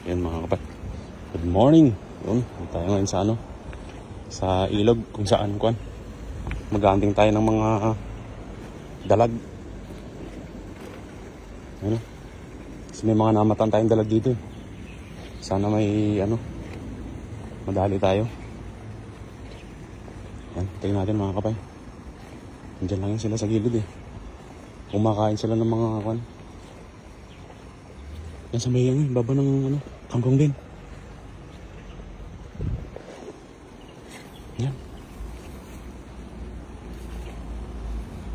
Yan mga kapatid. Good morning. Yun, tayo ngayon sa sa ilog kung saan mag-aanting tayo ng mga dalag. Ano? Kasi may mga namatan tayong dalag dito. Sana may madali tayo. Yan, tingnan natin mga kapay. Nandiyan lang yun sila sa gilid eh. Kumakain sila ng mga yan sa may baba ng kangkong din. Yan.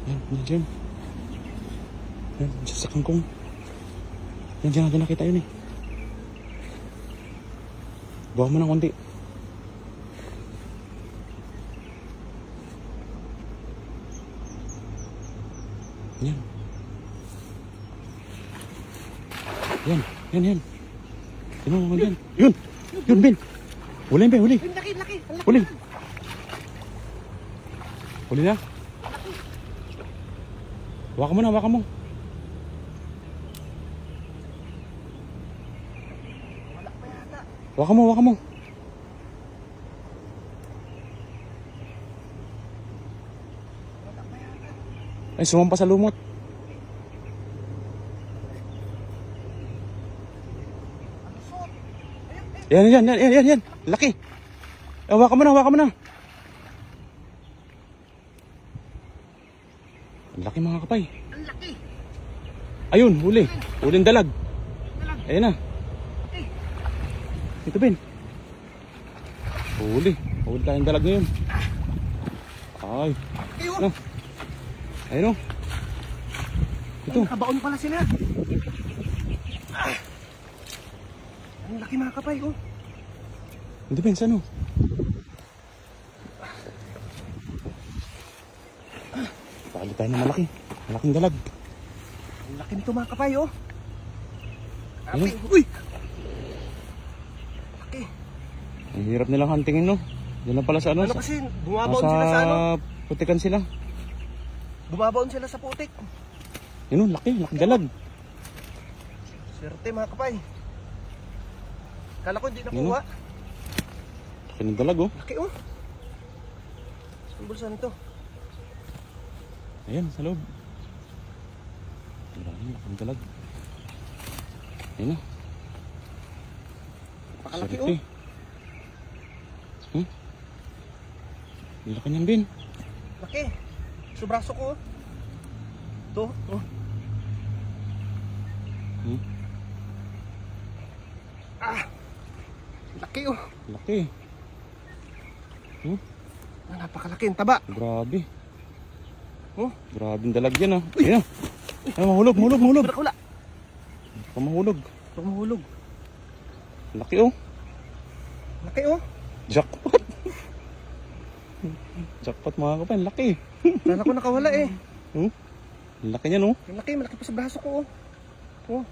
Yan, dyan. Yan, dyan sa kangkong. Yan, dyan natin nakita yun eh. Bawa mo ng konti. Yan. Yan. Tingnan mo dyan. Yun, Ben. Huli, Ben, huli. Laki. Huli. Huli na. Hawakan mo. Wala pa yata. Hawakan mo. Wala pa yata. Ay, sumampa sa lumot. Yan. Laki. Hawakan mo na. Ang laki mga kapay. Ang laki. Ayun, huli. Huling dalag. Ayan na. Ito, Ben. Huli tayong dalag ngayon. Ay. Ayun o. Ito. Nakabaon pala sila. Ang laki mga kapay, oh. Hindi, Ben, saan o? Pali tayo na malaki. Malaking dalag. Ang laki nito mga kapay, oh. Ayun. Uy! Laki. Ang hirap nilang huntingin, no? Diyan lang pala sa Ano kasi, bumabaon sila sa putikan sila. Bumabaon sila sa putik. Yun o, laking dalag. Swerte mga kapay. Kala ko hindi nakuha. Laki ng dalag, oh. Laki, oh. Saan bulsa nito? Ayan, sa loob. Laking dalag. Ayan na. Pakalaki, Swerte. Ang laki niyan, Ben. Laki. Sa braso ko, oh. Ito, oh. Laki, oh. Laki. Napakalaki ang taba. Grabe. Oh. Grabe ang dalag yan, ah. Ayan. Ay, mahulog. Wala. Mahulog. Laki, oh. Laki, oh. Jackpot. Jackpot mga kapay. Laki. Kala ko nakawala, eh. Laki niyan, oh. Ang laki, malaki pa sa braso ko, oh.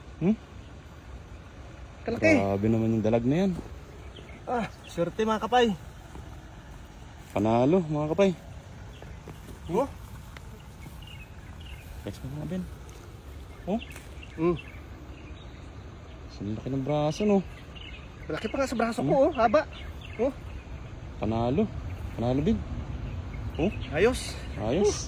Kalaki. Grabe naman yung dalag na yan. Swerte mga kapay. Panalo mga kapay. Oh. Guys mo mga Ben. Oh. Ang laki ng braso, no. Malaki pa nga sa braso ko, oh. Haba. Oh. Panalo Ben. Oh. Ayos. Ayos.